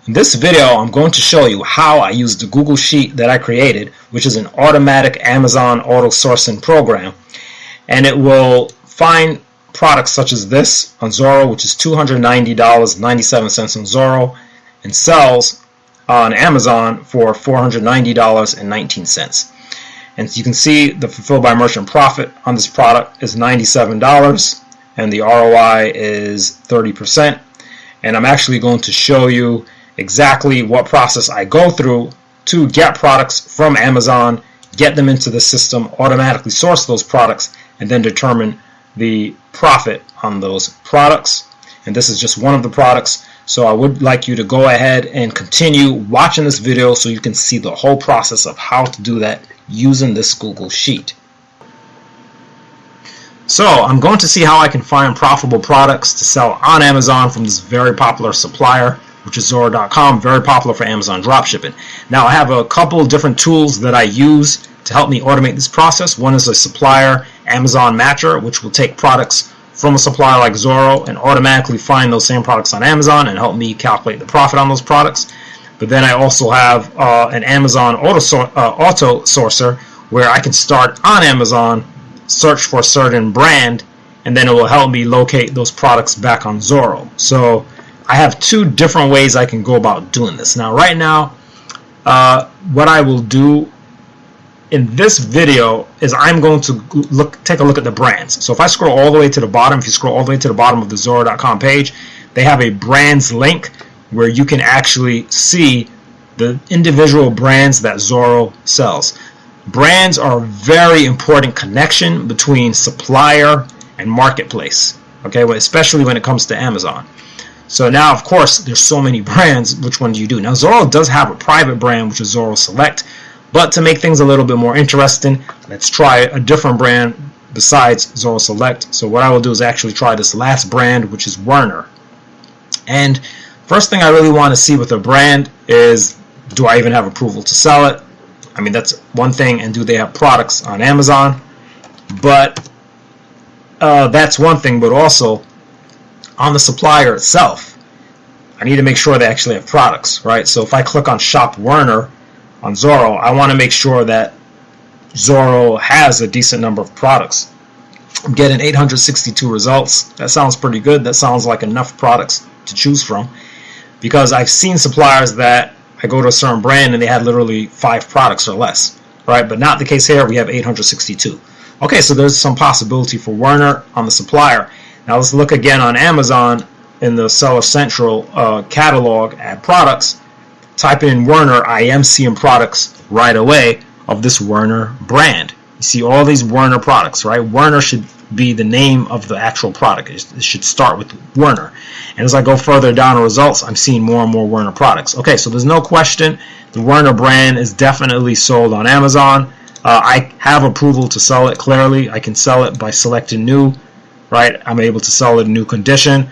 In this video, I'm going to show you how I use the Google Sheet that I created, which is an automatic Amazon auto sourcing program, and it will find products such as this on Zoro, which is $290.97 on Zoro, and sells on Amazon for $490.19. And you can see the fulfilled by merchant profit on this product is $97, and the ROI is 30%. And I'm actually going to show you exactly what process I go through to get products from Amazon, get them into the system, automatically source those products, and then determine the profit on those products. And this is just one of the products, so I would like you to go ahead and continue watching this video so you can see the whole process of how to do that using this Google Sheet. So I'm going to see how I can find profitable products to sell on Amazon from this very popular supplier, which is Zoro.com, very popular for Amazon dropshipping. Now I have a couple different tools that I use to help me automate this process. One is a supplier Amazon matcher, which will take products from a supplier like Zoro and automatically find those same products on Amazon and help me calculate the profit on those products. But then I also have an Amazon auto sourcer where I can start on Amazon, search for a certain brand, and then it will help me locate those products back on Zoro. So I have two different ways I can go about doing this. Now right now, what I will do in this video is I'm going to take a look at the brands. So if I scroll all the way to the bottom, if you scroll all the way to the bottom of the Zoro.com page, they have a brands link where you can actually see the individual brands that Zoro sells. Brands are a very important connection between supplier and marketplace, okay, especially when it comes to Amazon. So now, of course, there's so many brands. Which one do you do? Now, Zoro does have a private brand, which is Zoro Select, but to make things a little bit more interesting, let's try a different brand besides Zoro Select. So what I will do is actually try this last brand, which is Werner. And first thing I really want to see with a brand is, do I even have approval to sell it? I mean, that's one thing, and do they have products on Amazon? But that's one thing, but also on the supplier itself, I need to make sure they actually have products, right? So if I click on Shop Werner on Zoro, I want to make sure that Zoro has a decent number of products. I'm getting 862 results. That sounds pretty good. That sounds like enough products to choose from, because I've seen suppliers that I go to a certain brand and they had literally 5 products or less, right? But not the case here. We have 862. Okay, so there's some possibility for Werner on the supplier. Now let's look again on Amazon in the Seller Central catalog at products. Type in Werner. I am seeing products right away of this Werner brand. You see all these Werner products, right? Werner should be the name of the actual product. It should start with Werner. And as I go further down the results, I'm seeing more and more Werner products. Okay, so there's no question the Werner brand is definitely sold on Amazon. I have approval to sell it clearly. I can sell it by selecting new, right? I'm able to sell it in new condition.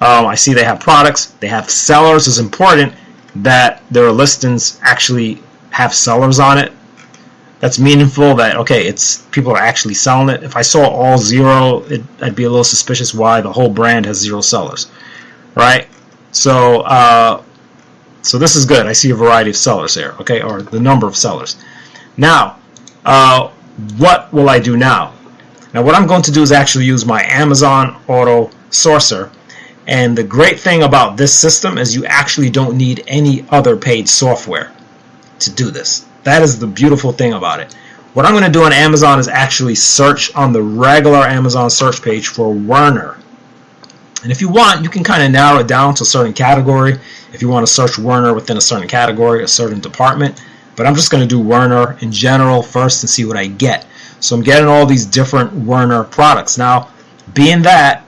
I see they have products. They have sellers. It's important that their listings actually have sellers on it. That's meaningful that, okay, people are actually selling it. If I saw all 0, I'd be a little suspicious why the whole brand has 0 sellers, right? So so this is good. I see a variety of sellers here, okay, or the number of sellers. Now, what will I do now? Now what I'm going to do is actually use my Amazon Auto Sourcer. And the great thing about this system is you actually don't need any other paid software to do this. That is the beautiful thing about it. What I'm going to do on Amazon is actually search on the regular Amazon search page for Werner. And if you want, you can kind of narrow it down to a certain category. If you want to search Werner within a certain category, a certain department. But I'm just going to do Werner in general first and see what I get. So I'm getting all these different Werner products. Now, being that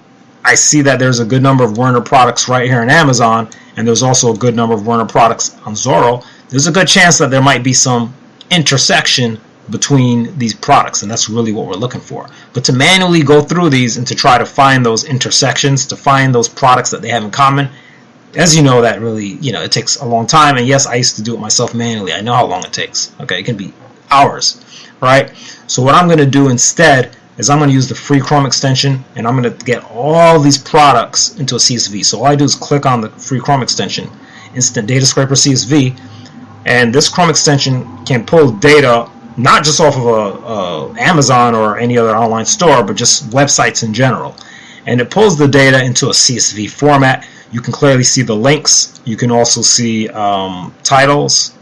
I see that there's a good number of Werner products right here in Amazon, and there's also a good number of Werner products on Zoro, there's a good chance that there might be some intersection between these products, and that's really what we're looking for. But to manually go through these and to try to find those intersections, to find those products that they have in common, as you know, that really, it takes a long time. And yes, I used to do it myself manually. I know how long it takes. Okay, it can be hours, right? So what I'm going to do instead is I'm going to use the free Chrome extension, and I'm going to get all these products into a CSV. So all I do is click on the free Chrome extension, Instant Data Scraper CSV, and this Chrome extension can pull data not just off of Amazon or any other online store, but just websites in general. And it pulls the data into a CSV format. You can clearly see the links. You can also see titles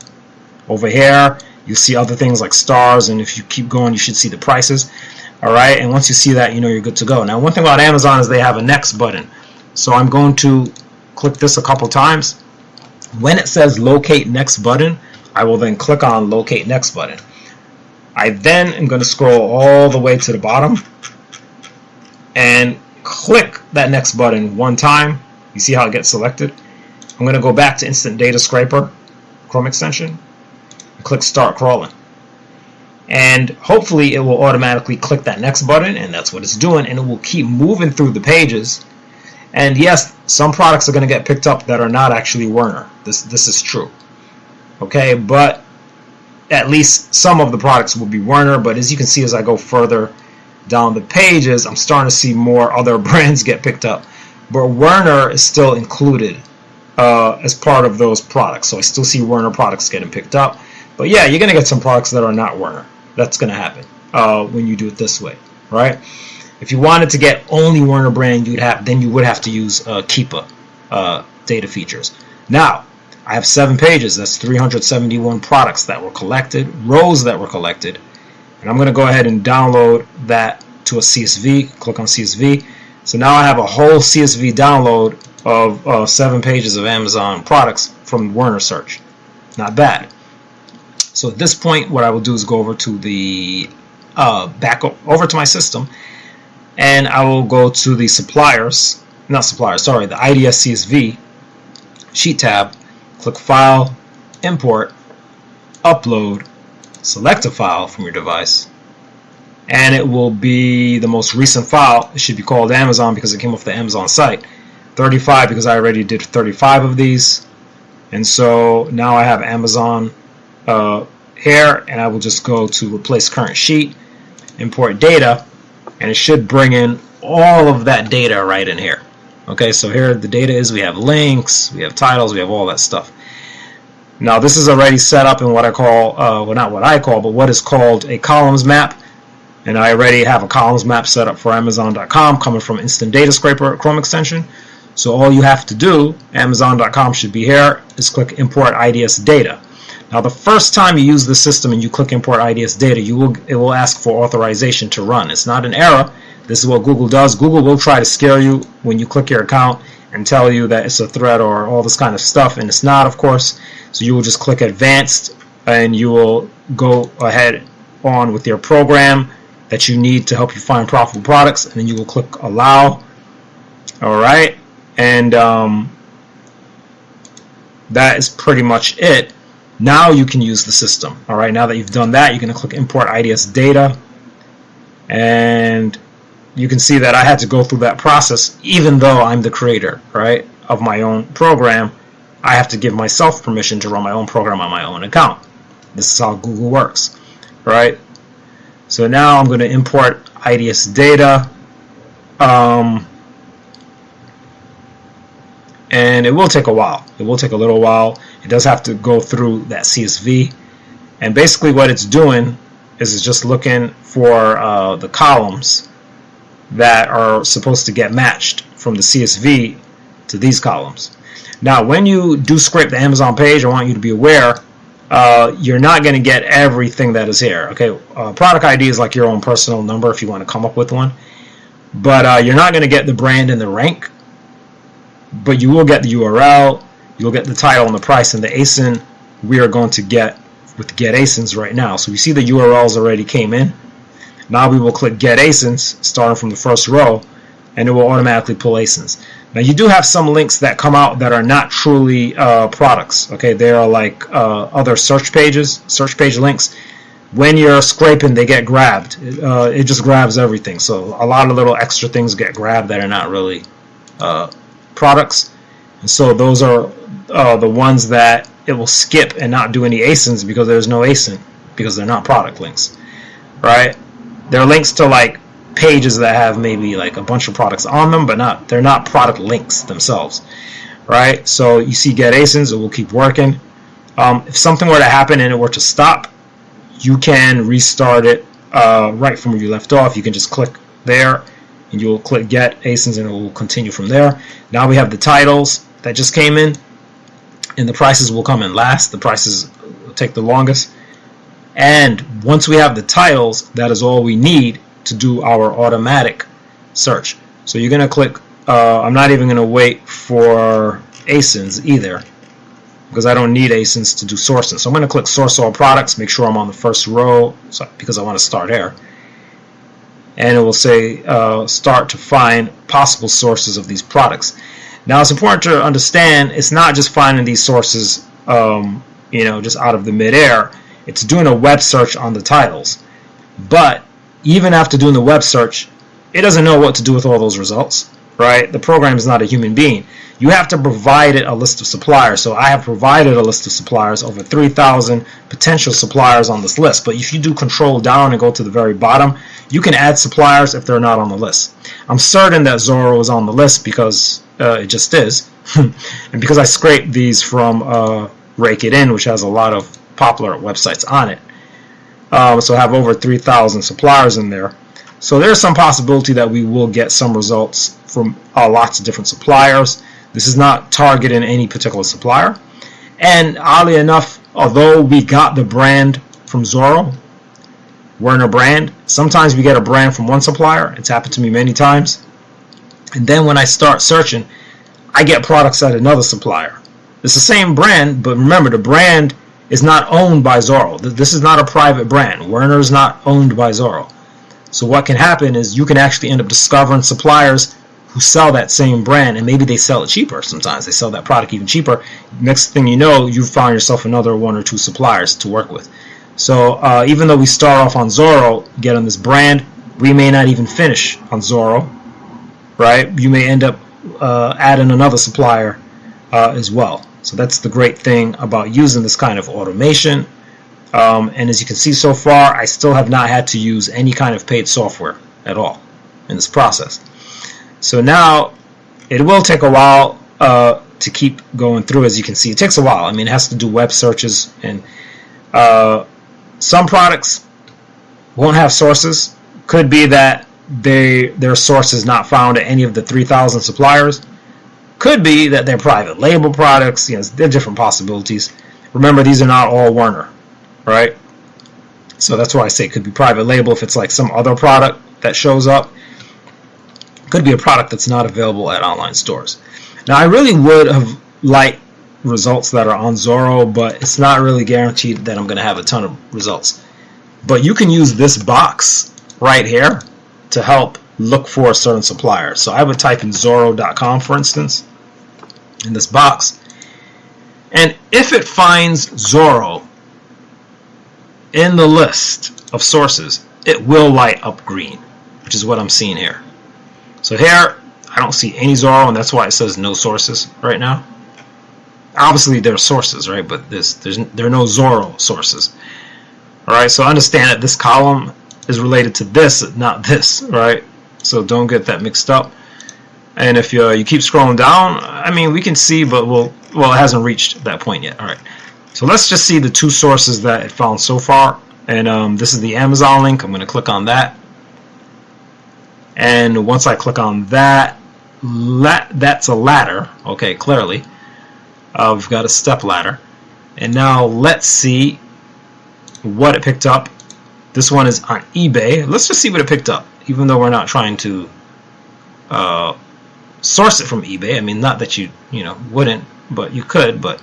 over here. You see other things like stars, and if you keep going, you should see the prices. All right, and once you see that, you know you're good to go. Now, one thing about Amazon is they have a next button. So I'm going to click this a couple times. When it says locate next button, I will then click on locate next button. I then am going to scroll all the way to the bottom and click that next button one time. You see how it gets selected? I'm going to go back to Instant Data Scraper Chrome extension and click Start Crawling. And hopefully it will automatically click that next button, and that's what it's doing, and it will keep moving through the pages. And yes, some products are going to get picked up that are not actually Werner. This is true. Okay, but at least some of the products will be Werner. But as you can see, as I go further down the pages, I'm starting to see more other brands get picked up. But Werner is still included as part of those products. So I still see Werner products getting picked up. But yeah, you're going to get some products that are not Werner. That's going to happen when you do it this way, right? If you wanted to get only Werner brand, then you would have to use Keepa data features. Now, I have 7 pages. That's 371 products that were collected, rows that were collected. And I'm going to go ahead and download that to a CSV. Click on CSV. So now I have a whole CSV download of 7 pages of Amazon products from Werner search. Not bad. So at this point, what I will do is go over to the over to my system, and I will go to the the IDS CSV sheet tab. Click File, Import, Upload, select a file from your device, and it will be the most recent file. It should be called Amazon because it came off the Amazon site. 35 because I already did 35 of these, and so now I have Amazon here, and I will just go to Replace Current Sheet, Import Data, and it should bring in all of that data right in here. Okay, so here the data is, we have links, we have titles, we have all that stuff. Now this is already set up in what I call, well, not what I call, but what is called a columns map. And I already have a columns map set up for Amazon.com coming from Instant Data Scraper Chrome extension. So all you have to do, Amazon.com should be here, is click Import IDS Data. Now the first time you use the system and you click Import IDS Data, it will ask for authorization to run. It's not an error. This is what Google does. Google will try to scare you when you click your account and tell you that it's a threat or all this kind of stuff, and it's not, of course. So you will just click Advanced, and you will go ahead on with your program that you need to help you find profitable products, and then you will click Allow. All right, and that is pretty much it. Now you can use the system. All right, now that you've done that, you're going to click Import IDS Data, and you can see that I had to go through that process. Even though I'm the creator, right, of my own program, I have to give myself permission to run my own program on my own account. This is how Google works, right? So now I'm going to import IDS Data, and it will take a while. It will take a little while. It does have to go through that CSV, and basically what it's doing is it's just looking for the columns that are supposed to get matched from the CSV to these columns. Now when you do scrape the Amazon page, I want you to be aware you're not going to get everything that is here. Okay, product ID is like your own personal number if you want to come up with one, but you're not going to get the brand and the rank, but you will get the URL, you'll get the title and the price, and the ASIN we are going to get with Get ASINs right now. So we see the URLs already came in. Now we will click Get ASINs starting from the first row, and it will automatically pull ASINs. Now you do have some links that come out that are not truly products. Okay, they are like other search pages, search page links. When you're scraping, they get grabbed. It just grabs everything. So a lot of little extra things get grabbed that are not really products. And so those are the ones that it will skip and not do any ASINs because there's no ASIN, because they're not product links, right? They're links to like pages that have maybe like a bunch of products on them, but they're not product links themselves. right? So you see get ASINs, it will keep working. If something were to happen and it were to stop, you can restart it right from where you left off. You can just click there and you'll click get ASINs and it will continue from there. Now we have the titles that just came in, and the prices will come in last. The prices will take the longest. And once we have the titles, that is all we need to do our automatic search. So you're going to click, I'm not even going to wait for ASINs either, because I don't need ASINs to do sourcing. So I'm going to click source all products, make sure I'm on the first row, because I want to start there. And it will say start to find possible sources of these products. Now it's important to understand it's not just finding these sources just out of the midair. It's doing a web search on the titles. But even after doing the web search, it doesn't know what to do with all those results, right? The program is not a human being. You have to provide it a list of suppliers. So I have provided a list of suppliers, over 3,000 potential suppliers on this list. But if you do control down and go to the very bottom, you can add suppliers if they're not on the list. I'm certain that Zoro is on the list because it just is. And because I scraped these from Rake It In, which has a lot of popular websites on it. So I have over 3,000 suppliers in there. So there's some possibility that we will get some results from lots of different suppliers. This is not targeting any particular supplier. And oddly enough, although we got the brand from Zoro, Werner brand, sometimes we get a brand from one supplier. It's happened to me many times. And then when I start searching, I get products at another supplier. It's the same brand, but remember, the brand is not owned by Zoro. This is not a private brand. Werner is not owned by Zoro. So what can happen is you can actually end up discovering suppliers who sell that same brand, and maybe they sell it cheaper. Sometimes they sell that product even cheaper. Next thing you know, you found yourself another one or two suppliers to work with. So even though we start off on Zoro, get on this brand, we may not even finish on Zoro, right? You may end up adding another supplier as well. So that's the great thing about using this kind of automation. And as you can see so far, I still have not had to use any kind of paid software at all in this process. So now it will take a while to keep going through. As you can see, it takes a while. I mean, it has to do web searches, and some products won't have sources. Could be that their source is not found at any of the 3,000 suppliers. Could be that they're private label products. There are different possibilities. Remember, these are not all Werner, right? So that's why I say it could be private label if it's like some other product that shows up. Could be a product that's not available at online stores. Now, I really would have liked results that are on Zoro, but it's not really guaranteed that I'm going to have a ton of results. But you can use this box right here to help look for a certain supplier. So I would type in Zoro.com, for instance, in this box. And if it finds Zoro in the list of sources, it will light up green, which is what I'm seeing here. So here, I don't see any Zoro, and that's why it says no sources right now. Obviously, there are sources, right? But there are no Zoro sources. All right, so understand that this column is related to this, not this, right? So don't get that mixed up. And if you keep scrolling down, I mean, we can see, but well, it hasn't reached that point yet. All right, so let's just see the two sources that it found so far. And this is the Amazon link. I'm going to click on that. And once I click on that, that's a ladder. Okay, clearly. We've got a step ladder. And now let's see what it picked up. This one is on eBay. Let's just see what it picked up, even though we're not trying to source it from eBay. I mean, not that you wouldn't, but you could. But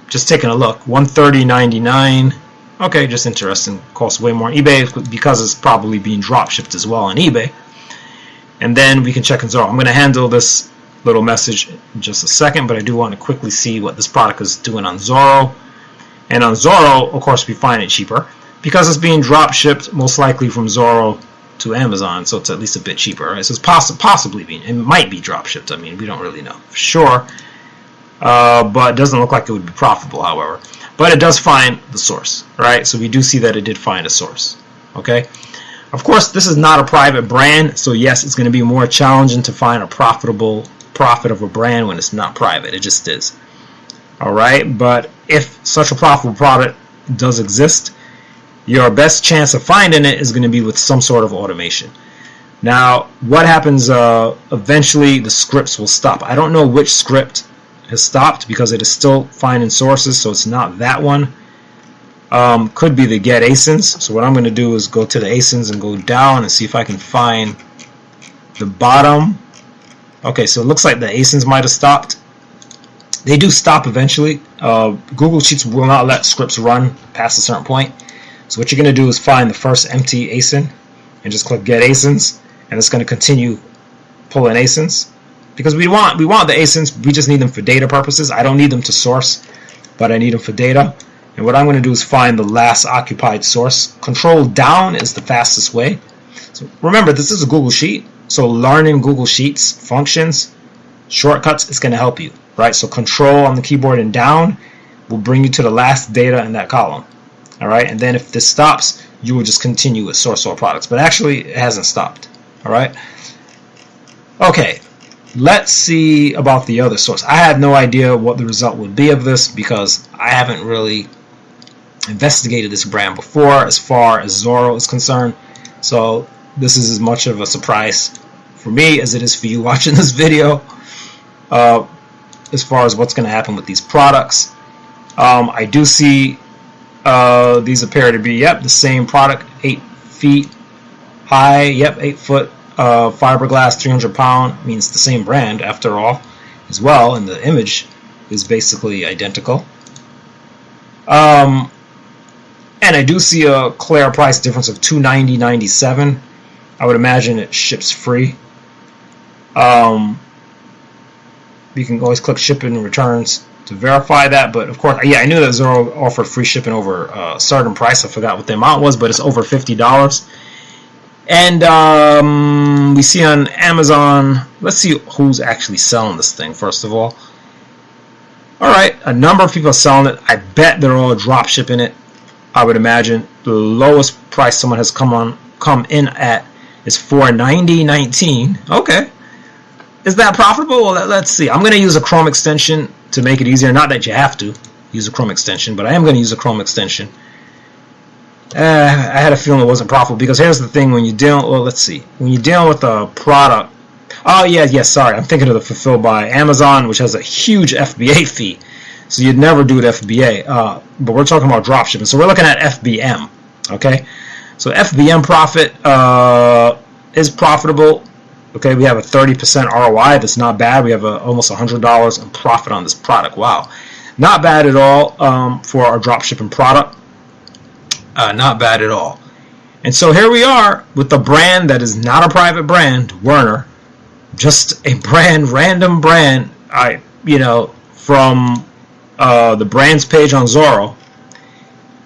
just taking a look, $130.99. Okay, just interesting. Costs way more on eBay because it's probably being drop shipped as well on eBay. And then we can check in Zoro. I'm going to handle this little message in just a second, but I do want to quickly see what this product is doing on Zoro. And on Zoro, of course, we find it cheaper because it's being drop shipped most likely from Zoro to Amazon, so it's at least a bit cheaper, right? So it's possibly being, it might be drop shipped. I mean, we don't really know for sure, but it doesn't look like it would be profitable, however. But it does find the source, right? So we do see that it did find a source, okay? Of course, this is not a private brand, so yes, it's going to be more challenging to find a profitable profit of a brand when it's not private. It just is. Alright, but if such a profitable product does exist, your best chance of finding it is going to be with some sort of automation. Now, what happens eventually, the scripts will stop. I don't know which script has stopped because it is still finding sources, so it's not that one. Could be the get ASINs. So what I'm going to do is go to the ASINs and go down and see if I can find the bottom. Okay, so it looks like the ASINs might have stopped. They do stop eventually. Google Sheets will not let scripts run past a certain point. So what you're going to do is find the first empty ASIN and just click get ASINs, and it's going to continue pulling ASINs because we want the ASINs. We just need them for data purposes. I don't need them to source, but I need them for data. And what I'm going to do is find the last occupied source. Control down is the fastest way. So remember, this is a Google Sheet, so learning Google Sheets functions, shortcuts is going to help you, right? So control on the keyboard and down will bring you to the last data in that column. All right, and then if this stops, you will just continue with source all products. But actually, it hasn't stopped. All right. Okay, let's see about the other source. I had no idea what the result would be of this because I haven't really investigated this brand before as far as Zoro is concerned. So this is as much of a surprise for me as it is for you watching this video as far as what's going to happen with these products. I do see these appear to be, yep, the same product, 8 feet high, yep, 8 foot fiberglass, 300 pound, means the same brand after all as well, and the image is basically identical. And I do see a clear price difference of $290.97. I would imagine it ships free. You can always click shipping and returns to verify that, but of course, yeah, I knew that Zoro offered free shipping over a certain price. I forgot what the amount was, but it's over $50. And we see on Amazon, let's see who's actually selling this thing first of all. Alright, a number of people are selling it. I bet they're all drop shipping it. I would imagine the lowest price someone has come in at is $490.19. Okay. Is that profitable? Well, let's see. I'm going to use a Chrome extension to make it easier. Not that you have to use a Chrome extension, but I am going to use a Chrome extension. I had a feeling it wasn't profitable because here's the thing: when you're dealing, well, let's see, when you're dealing with a product. Oh yeah, sorry, I'm thinking of the fulfilled by Amazon, which has a huge FBA fee. So you'd never do it FBA. But we're talking about dropshipping, so we're looking at FBM. Okay, so FBM profit is profitable. Okay, we have a 30% ROI. That's not bad. We have almost $100 in profit on this product. Wow, not bad at all for our dropshipping product. Not bad at all. And so here we are with the brand that is not a private brand, Werner, just a brand, random brand. From the brands page on Zoro,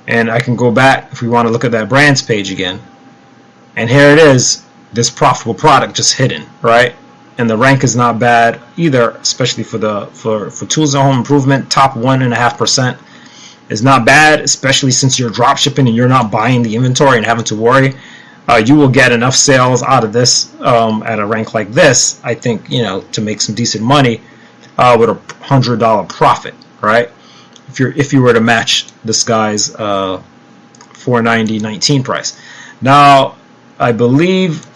and I can go back if we want to look at that brands page again. And here it is. This profitable product just hidden, right? And the rank is not bad either, especially for tools and home improvement. Top 1.5% is not bad, especially since you're drop shipping and you're not buying the inventory and having to worry. You will get enough sales out of this at a rank like this, I think, to make some decent money with a $100 profit, right? If you were to match this guy's $490.19 price. Now, I believe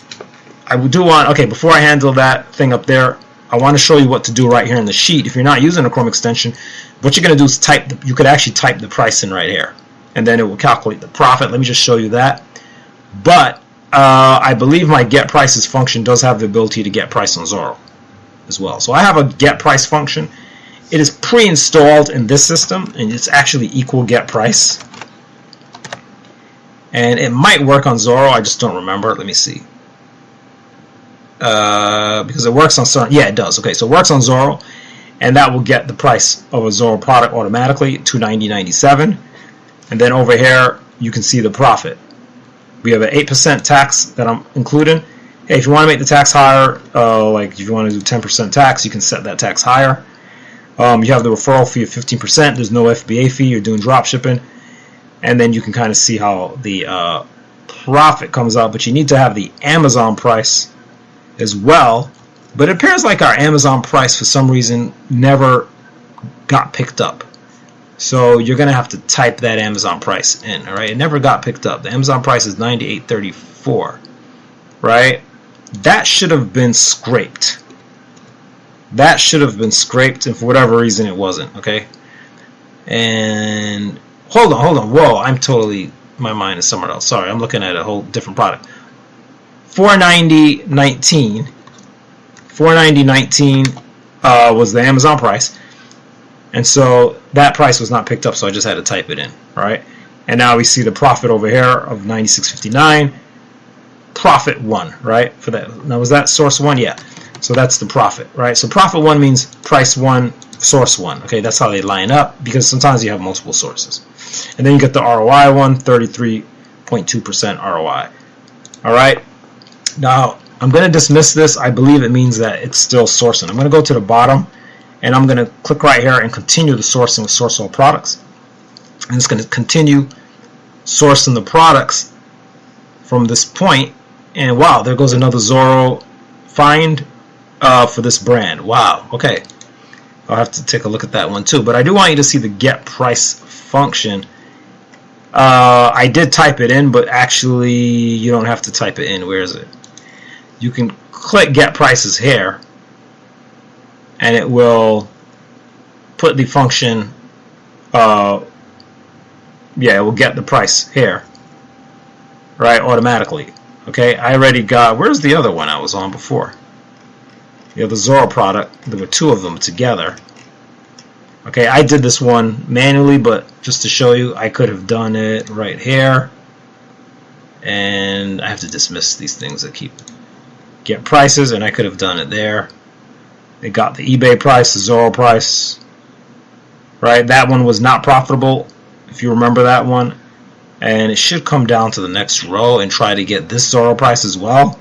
I do want, okay, before I handle that thing up there, I want to show you what to do right here in the sheet. If you're not using a Chrome extension, what you're going to do is you could actually type the price in right here, and then it will calculate the profit. Let me just show you that. But I believe my get prices function does have the ability to get price on Zoro as well. So I have a get price function. It is pre-installed in this system, and it's actually equal get price. And it might work on Zoro, I just don't remember. Let me see. Because it works on certain, yeah, it does. Okay, so it works on Zoro, and that will get the price of a Zoro product automatically, $290.97. And then over here, you can see the profit. We have an 8% tax that I'm including. Hey, if you want to make the tax higher, like if you want to do 10% tax, you can set that tax higher. You have the referral fee of 15%. There's no FBA fee. You're doing drop shipping. And then you can kind of see how the profit comes out. But you need to have the Amazon price as well But it appears like our Amazon price for some reason never got picked up. So you're going to have to type that Amazon price in, all right? It never got picked up. The Amazon price is $98.34, right? That should have been scraped. That should have been scraped, and for whatever reason it wasn't, okay? And hold on. Whoa, my mind is somewhere else. Sorry, I'm looking at a whole different product. $490.19. $490.19 was the Amazon price. And so that price was not picked up, so I just had to type it in, right? And now we see the profit over here of $96.59. Profit 1, right? For that. Now, was that source 1? Yeah. So that's the profit, right? So profit 1 means price 1, source 1. Okay, that's how they line up, because sometimes you have multiple sources. And then you get the ROI one, 33.2% ROI. All right. Now, I'm going to dismiss this. I believe it means that it's still sourcing. I'm going to go to the bottom, and I'm going to click right here and continue the sourcing with source all products. And it's going to continue sourcing the products from this point. And wow, there goes another Zoro find for this brand. Wow, okay. I'll have to take a look at that one too. But I do want you to see the get price function. I did type it in, but actually you don't have to type it in. Where is it? You can click get prices here, and it will put the function, it will get the price here, right, automatically. Okay, I already got, where's the other one I was on before? The other Zoro product, there were two of them together. Okay, I did this one manually, but just to show you, I could have done it right here. And I have to dismiss these things that keep get prices, and I could have done it there. It got the eBay price, the Zoro price, right? That one was not profitable, if you remember that one. And it should come down to the next row and try to get this Zoro price as well.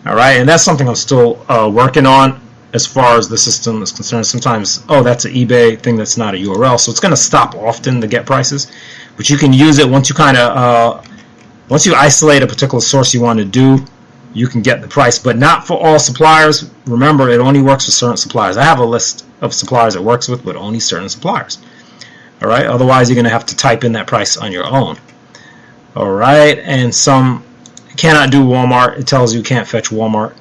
All right, and that's something I'm still working on as far as the system is concerned. Sometimes, oh, that's an eBay thing that's not a URL, so it's going to stop often the get prices. But you can use it once you once you isolate a particular source you want to do, you can get the price, but not for all suppliers. Remember, it only works for certain suppliers. I have a list of suppliers it works with, but only certain suppliers. All right, otherwise you're going to have to type in that price on your own. All right, and some cannot do Walmart. It tells you can't fetch Walmart.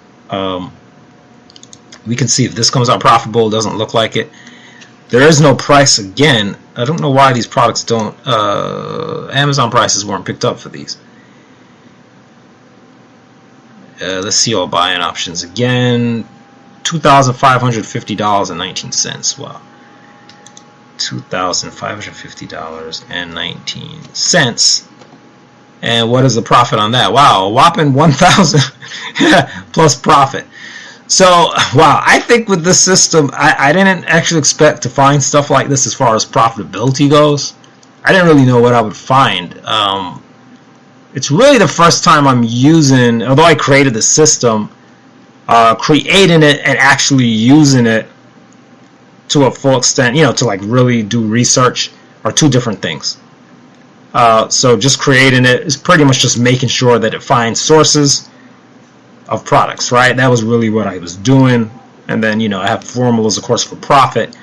We can see if this comes out profitable. It doesn't look like it. There is no price again. I don't know why these products don't. Amazon prices weren't picked up for these. Let's see all buying options again. $2,550.19. Wow. $2,550.19. And what is the profit on that? Wow, a whopping 1,000 plus profit. So, wow, I think with this system, I didn't actually expect to find stuff like this as far as profitability goes. I didn't really know what I would find. It's really the first time I'm using, although I created the system, creating it and actually using it to a full extent, to like really do research are two different things. So just creating it is pretty much just making sure that it finds sources of products, right? That was really what I was doing. And then, I have formulas, of course, for profit.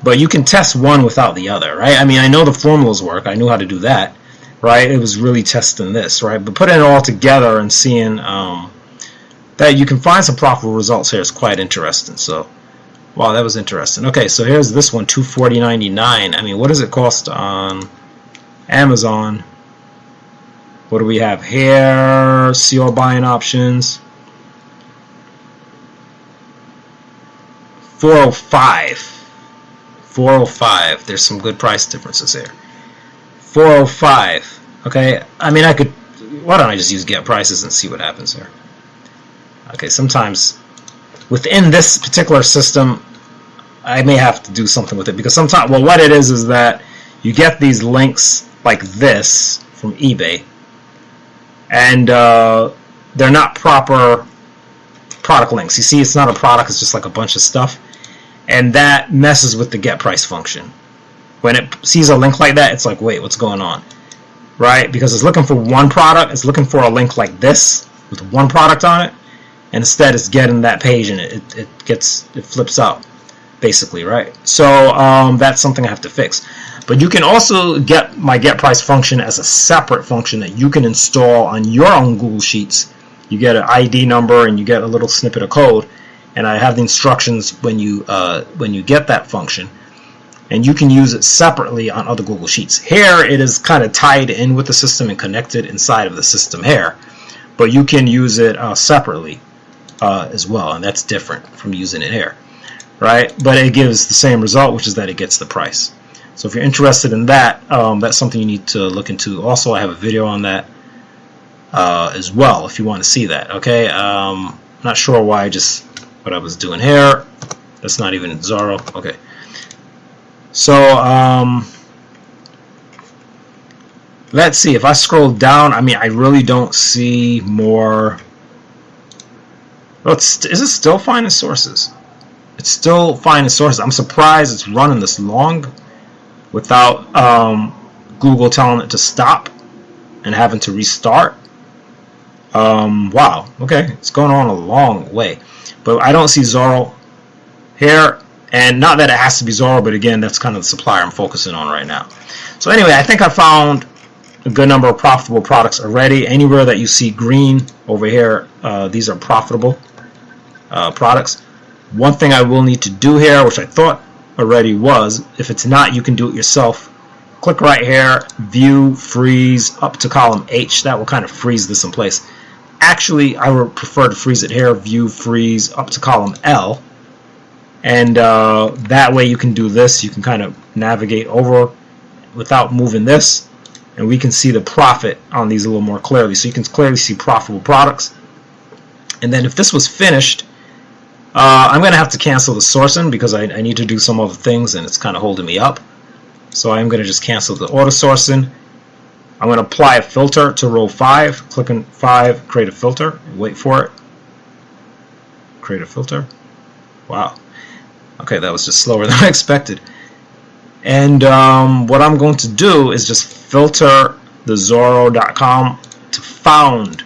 But you can test one without the other, right? I mean, I know the formulas work. I knew how to do that, right? It was really testing this, right? But putting it all together and seeing that you can find some profitable results here is quite interesting. So, wow, that was interesting. Okay, so here's this one, $240.99. I mean, what does it cost on Amazon? What do we have here? See all buying options. $405. There's some good price differences here. $405. Okay, I mean, why don't I just use get prices and see what happens here? Okay, sometimes within this particular system, I may have to do something with it, because sometimes, well, what it is that you get these links like this from eBay, and they're not proper product links. You see, it's not a product, it's just like a bunch of stuff, and that messes with the get price function. When it sees a link like that, it's like, wait, what's going on? Right? Because it's looking for one product, it's looking for a link like this with one product on it, and instead it's getting that page and it flips out basically, right? So that's something I have to fix. But you can also get my get price function as a separate function that you can install on your own Google Sheets. You get an ID number and you get a little snippet of code, and I have the instructions when you get that function, and you can use it separately on other Google Sheets. Here it is kind of tied in with the system and connected inside of the system here, but you can use it separately as well, and that's different from using it here, right? But it gives the same result, which is that it gets the price. So if you're interested in that, that's something you need to look into. Also, I have a video on that as well if you want to see that. Okay, not sure why what I was doing here. That's not even Zoro. Okay, so let's see. If I scroll down, I mean, I really don't see more. Oh, is it still finding sources? It's still finding sources. I'm surprised it's running this long without Google telling it to stop and having to restart. Wow, okay, it's going on a long way, but I don't see Zoro here, and not that it has to be Zoro, but again, that's kind of the supplier I'm focusing on right now. So anyway, I think I found a good number of profitable products already. Anywhere that you see green over here, these are profitable products. One thing I will need to do here, which I thought already was, if it's not, you can do it yourself. Click right here, view, freeze up to column H. That will kind of freeze this in place. Actually, I would prefer to freeze it here, view, freeze up to column L, and that way you can do this. You can kind of navigate over without moving this, and we can see the profit on these a little more clearly. So you can clearly see profitable products. And then if this was finished, I'm going to have to cancel the sourcing because I need to do some other things and it's kind of holding me up. So I'm going to just cancel the auto sourcing. I'm going to apply a filter to row 5. Click on 5, create a filter. Wait for it. Create a filter. Wow. Okay, that was just slower than I expected. And what I'm going to do is just filter the Zoro.com to found,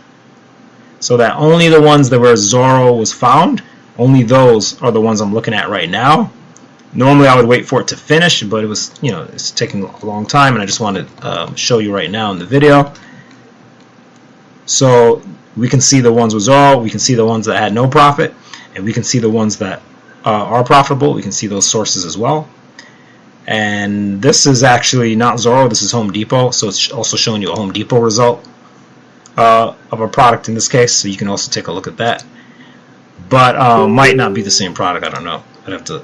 so that only the ones that where Zoro was found, only those are the ones I'm looking at right now. Normally I would wait for it to finish, but it was, it's taking a long time, and I just wanted to show you right now in the video. So we can see the ones with Zoro, we can see the ones that had no profit, and we can see the ones that are profitable. We can see those sources as well. And this is actually not Zoro, this is Home Depot, so it's also showing you a Home Depot result of a product in this case, so you can also take a look at that. But might not be the same product, I don't know. I'd have to.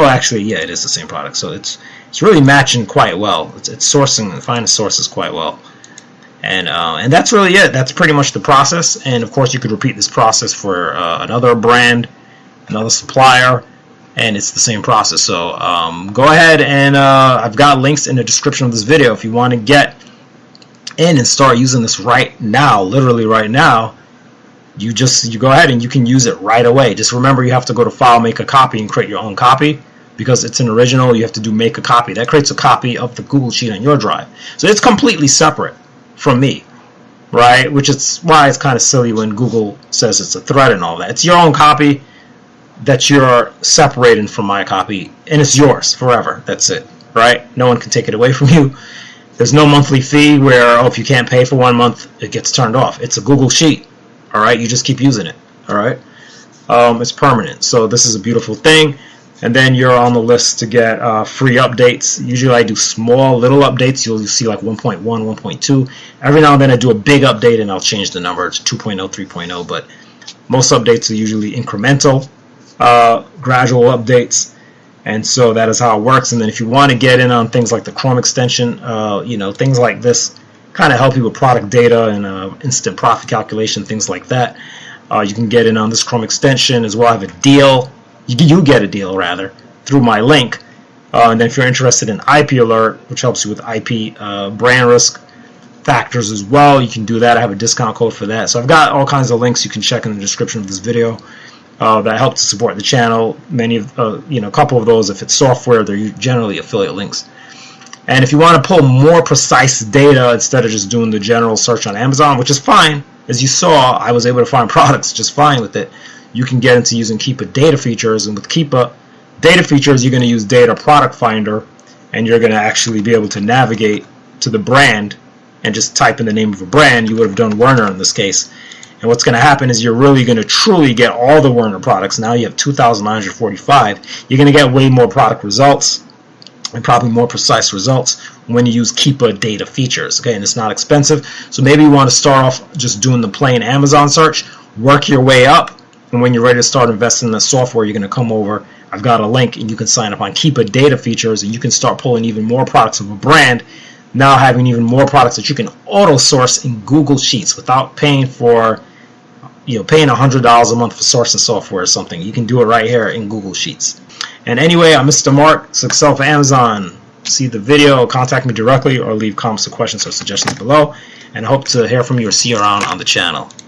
Oh, actually, yeah, it is the same product. So it's really matching quite well. It's sourcing and finding sources quite well, and that's really it. That's pretty much the process. And of course, you could repeat this process for another brand, another supplier, and it's the same process. So go ahead, and I've got links in the description of this video if you want to get in and start using this right now, literally right now. You go ahead and you can use it right away. Just remember, you have to go to File, Make a Copy, and create your own copy. Because it's an original, you have to do Make a Copy. That creates a copy of the Google Sheet on your drive. So it's completely separate from me, right? Which is why it's kind of silly when Google says it's a thread and all that. It's your own copy that you're separating from my copy, and it's yours forever. That's it, right? No one can take it away from you. There's no monthly fee where, if you can't pay for 1 month, it gets turned off. It's a Google Sheet. All right, you just keep using it. All right, it's permanent. So this is a beautiful thing. And then you're on the list to get free updates. Usually I do small little updates. You'll see like 1.1, 1.2. Every now and then I do a big update and I'll change the number to 2.0, 3.0. But most updates are usually incremental, gradual updates. And so that is how it works. And then if you want to get in on things like the Chrome extension, things like this, kind of help you with product data and instant profit calculation, things like that. You can get in on this Chrome extension as well. I have a deal. You get a deal rather through my link. And then if you're interested in IP Alert, which helps you with IP brand risk factors as well, you can do that. I have a discount code for that. So I've got all kinds of links you can check in the description of this video that help to support the channel. Many of a couple of those, if it's software, they're generally affiliate links. And if you want to pull more precise data instead of just doing the general search on Amazon, which is fine, as you saw, I was able to find products just fine with it. You can get into using Keepa data features, and with Keepa data features, you're going to use Data Product Finder, and you're going to actually be able to navigate to the brand and just type in the name of a brand. You would have done Werner in this case. And what's going to happen is you're really going to truly get all the Werner products. Now you have 2,945. You're going to get way more product results and probably more precise results when you use Keepa data features. Okay, and it's not expensive. So maybe you want to start off just doing the plain Amazon search, work your way up, and when you're ready to start investing in the software, you're going to come over. I've got a link, and you can sign up on Keepa data features, and you can start pulling even more products of a brand. Now having even more products that you can auto source in Google Sheets without paying for, paying $100 a month for sourcing software or something. You can do it right here in Google Sheets. And anyway, I'm Mr. Mark, Success for Amazon. See the video, contact me directly, or leave comments or questions or suggestions below. And I hope to hear from you or see you around on the channel.